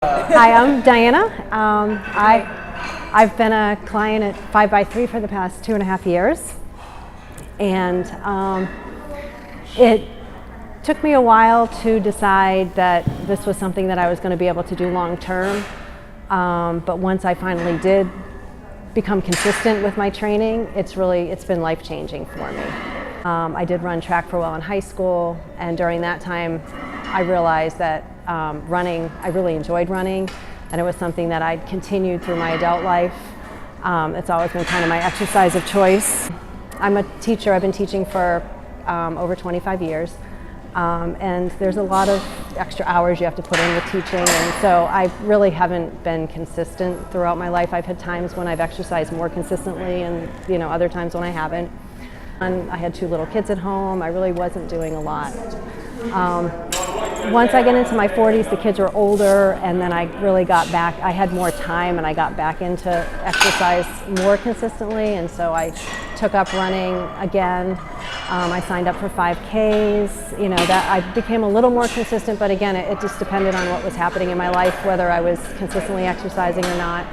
Hi, I'm Diana. I've been a client at Fivex3 for the past 2.5 years, and it took me a while to decide that this was something that I was going to be able to do long term. But once I finally did become consistent with my training, it's been life-changing for me. I did run track for a while in high school, and during that time I realized that I really enjoyed running, and it was something that I'd continued through my adult life. It's always been kind of my exercise of choice. I'm a teacher. I've been teaching for over 25 years, and there's a lot of extra hours you have to put in with teaching, and so I really haven't been consistent throughout my life. I've had times when I've exercised more consistently, and other times when I haven't. And I had 2 little kids at home. I really wasn't doing a lot. Once I get into my 40s, the kids were older, and then I really got back. I had more time, and I got back into exercise more consistently, and so I took up running again. I signed up for 5Ks. That I became a little more consistent, but again, it just depended on what was happening in my life, whether I was consistently exercising or not.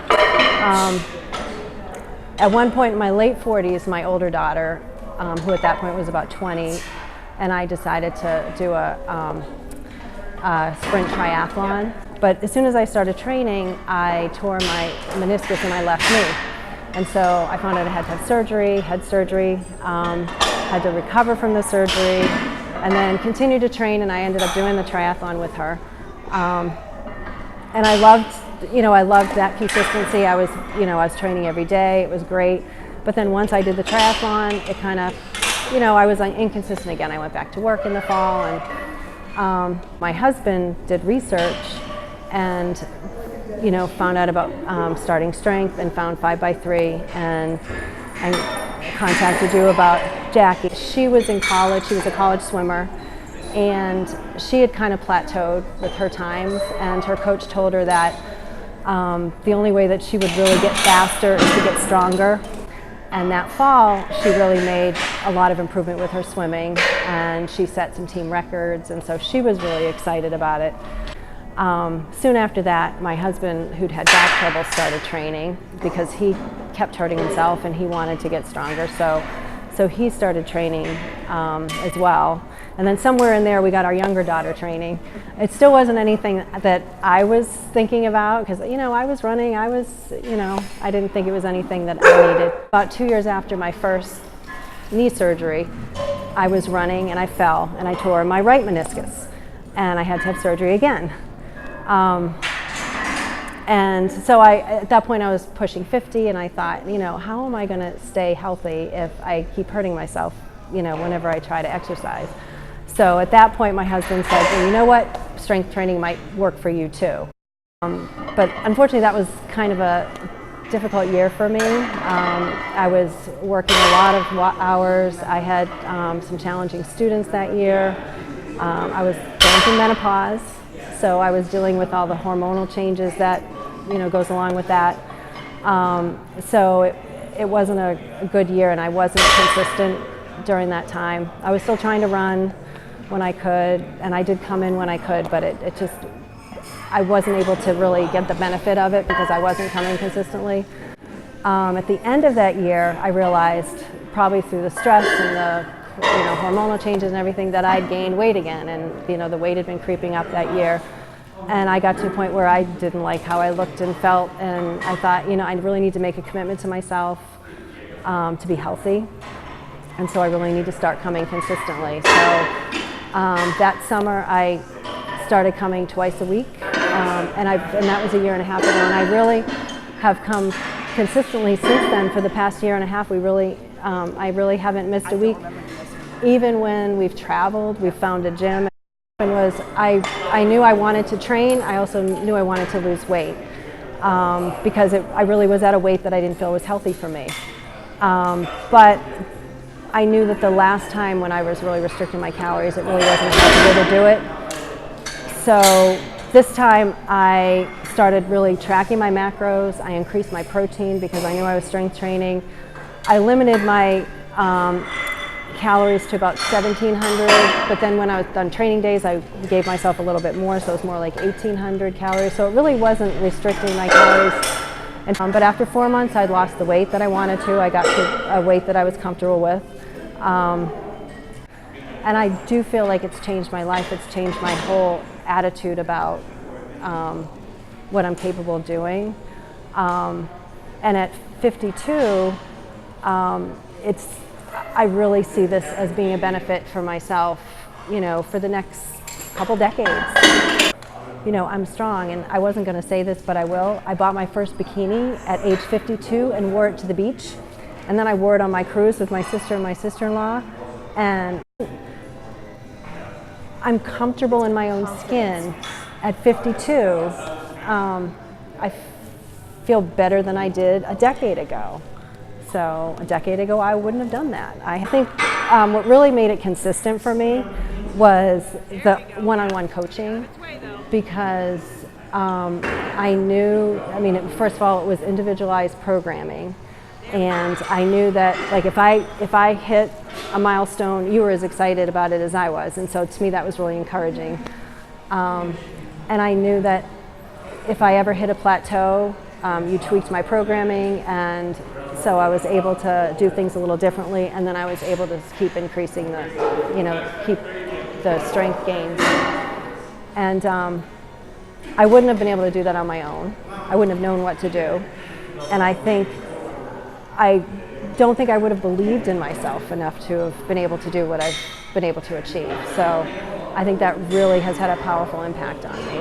At one point in my late 40s, my older daughter, who at that point was about 20, and I decided to do a sprint triathlon. But as soon as I started training, I tore my meniscus in my left knee. And so I found out I had to have surgery, had to recover from the surgery, and then continued to train, and I ended up doing the triathlon with her. And I loved that consistency. I was training every day. It was great. But then once I did the triathlon, it kind of, I was inconsistent again. I went back to work in the fall, and my husband did research and, found out about starting strength, and found 5x3, and contacted you about Jackie. She was in college. She was a college swimmer, and she had kind of plateaued with her times, and her coach told her that the only way that she would really get faster is to get stronger. And that fall, she really made a lot of improvement with her swimming, and she set some team records, and so she was really excited about it. Soon after that, my husband, who'd had back trouble, started training because he kept hurting himself and he wanted to get stronger. So he started training as well. And then somewhere in there, we got our younger daughter training. It still wasn't anything that I was thinking about because, I was running. I didn't think it was anything that I needed. About 2 years after my first knee surgery, I was running and I fell and I tore my right meniscus, and I had to have surgery again. And so at that point I was pushing 50, and I thought, how am I going to stay healthy if I keep hurting myself, whenever I try to exercise? So at that point my husband said, well, you know what, strength training might work for you too. But unfortunately that was kind of a difficult year for me. I was working a lot of hours. I had some challenging students that year. I was going through menopause, so I was dealing with all the hormonal changes that goes along with that. So it wasn't a good year, and I wasn't consistent during that time. I was still trying to run when I could, and I did come in when I could, but I wasn't able to really get the benefit of it because I wasn't coming consistently. At the end of that year, I realized, probably through the stress and the hormonal changes and everything, that I'd gained weight again, and the weight had been creeping up that year. And I got to a point where I didn't like how I looked and felt, and I thought, I really need to make a commitment to myself to be healthy, and so I really need to start coming consistently. So that summer I started coming twice a week, and that was 1.5 years ago, and I really have come consistently since then. For the past 1.5 years, I really haven't missed a week. Even when we've traveled, we've found a gym. I knew I wanted to train. I also knew I wanted to lose weight because I really was at a weight that I didn't feel was healthy for me. But I knew that the last time when I was really restricting my calories, it really wasn't possible to do it. So this time I started really tracking my macros. I increased my protein because I knew I was strength training. I limited my calories to about 1,700, but then when I was done training days, I gave myself a little bit more, so it was more like 1,800 calories. So it really wasn't restricting my calories. But after 4 months, I'd lost the weight that I wanted to. I got to a weight that I was comfortable with. And I do feel like it's changed my life. It's changed my whole attitude about what I'm capable of doing. And at 52, I really see this as being a benefit for myself, you know, for the next couple decades. You know, I'm strong, and I wasn't going to say this, but I will. I bought my first bikini at age 52 and wore it to the beach. And then I wore it on my cruise with my sister and my sister-in-law. And I'm comfortable in my own skin. At 52, I feel better than I did a decade ago. So a decade ago, I wouldn't have done that. I think what really made it consistent for me was the one-on-one coaching, because I knew, I mean, first of all, it was individualized programming. And I knew that, like, if I hit a milestone, you were as excited about it as I was. And so to me, that was really encouraging. And I knew that if I ever hit a plateau, you tweaked my programming, and so I was able to do things a little differently, and then I was able to keep increasing the, you know, keep the strength gains. And I wouldn't have been able to do that on my own. I wouldn't have known what to do. And I don't think I would have believed in myself enough to have been able to do what I've been able to achieve. So I think that really has had a powerful impact on me.